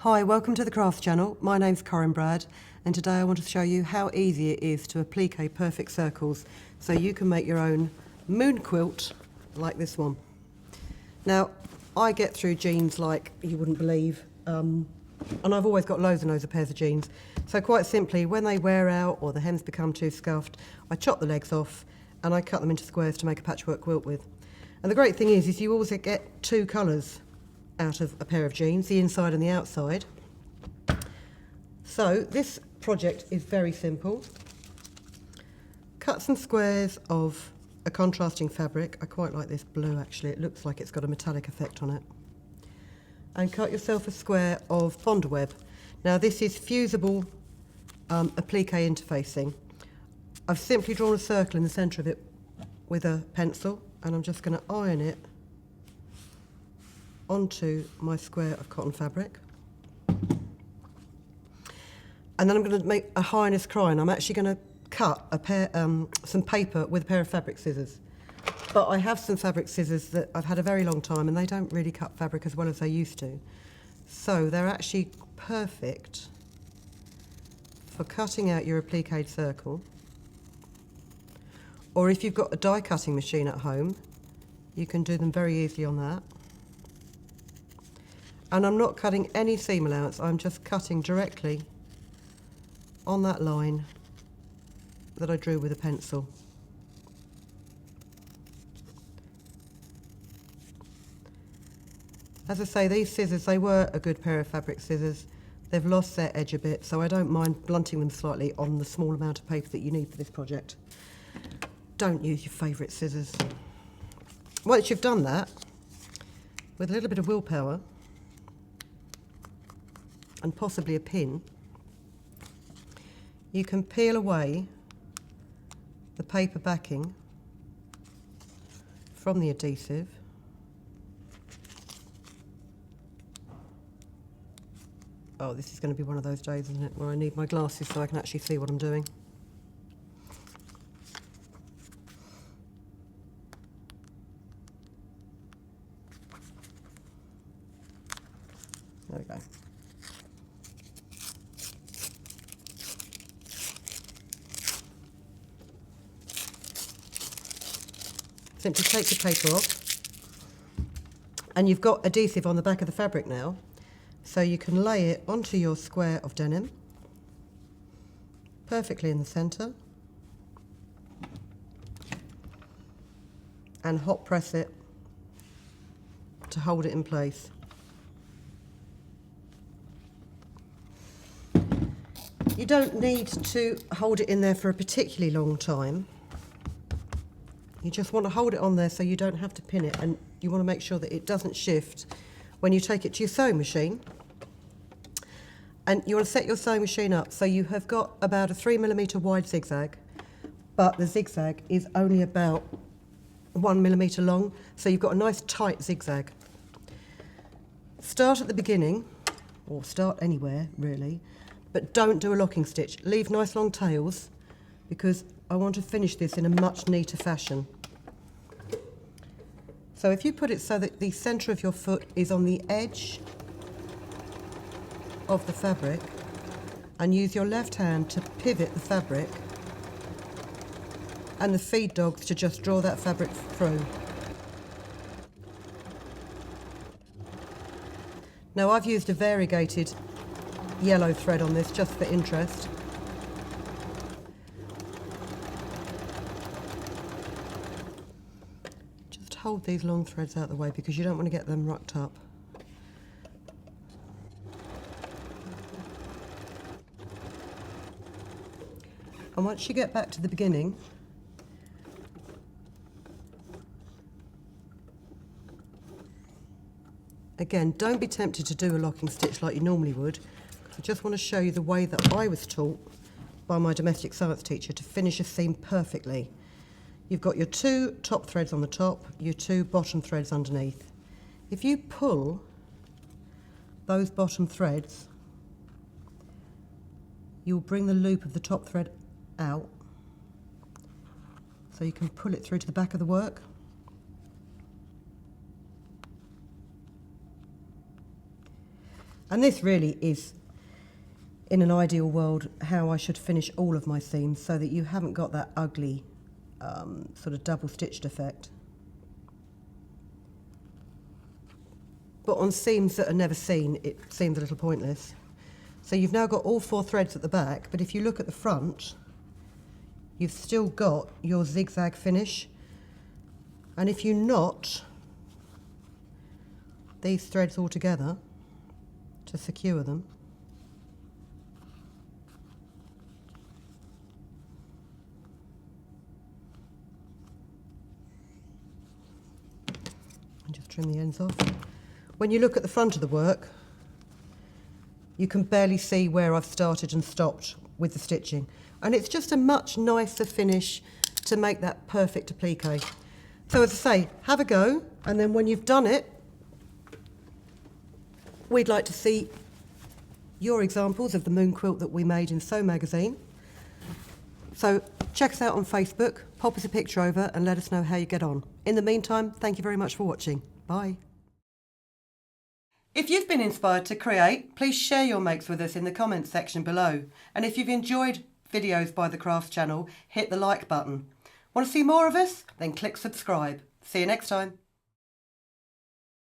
Hi, welcome to the Crafts channel. My name's Corinne Brad, and today I want to show you how easy it is to applique perfect circles so you can make your own moon quilt like this one. Now, I get through jeans like you wouldn't believe, and I've always got loads and loads of pairs of jeans. So quite simply, when they wear out or the hems become too scuffed, I chop the legs off and I cut them into squares to make a patchwork quilt with. And the great thing is you always get two colours out of a pair of jeans, the inside and the outside. So this project is very simple. Cut some squares of a contrasting fabric. I quite like this blue actually, it looks like it's got a metallic effect on it. And cut yourself a square of Bonder web. Now this is fusible applique interfacing. I've simply drawn a circle in the centre of it with a pencil, and I'm just going to iron it onto my square of cotton fabric. And then I'm going to make a highness cry, I'm actually going to cut some paper with a pair of fabric scissors. But I have some fabric scissors that I've had a very long time and they don't really cut fabric as well as they used to. So they're actually perfect for cutting out your appliqued circle. Or if you've got a die cutting machine at home, you can do them very easily on that. And I'm not cutting any seam allowance, I'm just cutting directly on that line that I drew with a pencil. As I say, these scissors, they were a good pair of fabric scissors. They've lost their edge a bit, so I don't mind blunting them slightly on the small amount of paper that you need for this project. Don't use your favourite scissors. Once you've done that, with a little bit of willpower, and possibly a pin, you can peel away the paper backing from the adhesive. Oh, this is going to be one of those days, isn't it, where I need my glasses so I can actually see what I'm doing. There we go. Simply take your paper off, and you've got adhesive on the back of the fabric now, so you can lay it onto your square of denim, perfectly in the centre, and hot press it to hold it in place. You don't need to hold it in there for a particularly long time. You just want to hold it on there so you don't have to pin it, and you want to make sure that it doesn't shift when you take it to your sewing machine. And you want to set your sewing machine up so you have got about a 3mm wide zigzag, but the zigzag is only about 1mm long, so you've got a nice tight zigzag. Start at the beginning, or start anywhere really, but don't do a locking stitch. Leave nice long tails, because I want to finish this in a much neater fashion. So if you put it so that the centre of your foot is on the edge of the fabric, and use your left hand to pivot the fabric, and the feed dogs to just draw that fabric through. Now I've used a variegated yellow thread on this just for interest. Just hold these long threads out of the way because you don't want to get them rucked up. And once you get back to the beginning, again, don't be tempted to do a locking stitch like you normally would. I just want to show you the way that I was taught by my domestic science teacher to finish a seam perfectly. You've got your two top threads on the top, your two bottom threads underneath. If you pull those bottom threads, you'll bring the loop of the top thread out, so you can pull it through to the back of the work. And this really is, in an ideal world, how I should finish all of my seams, so that you haven't got that ugly sort of double stitched effect. But on seams that are never seen, it seems a little pointless. So you've now got all 4 threads at the back, but if you look at the front, you've still got your zigzag finish. And if you knot these threads all together to secure them, and just trim the ends off. When you look at the front of the work, you can barely see where I've started and stopped with the stitching. And it's just a much nicer finish to make that perfect applique. So as I say, have a go, and then when you've done it, we'd like to see your examples of the moon quilt that we made in Sew magazine. So check us out on Facebook, pop us a picture over and let us know how you get on. In the meantime, thank you very much for watching. Bye. If you've been inspired to create, please share your makes with us in the comments section below. And if you've enjoyed videos by the Crafts channel, hit the like button. Want to see more of us? Then click subscribe. See you next time.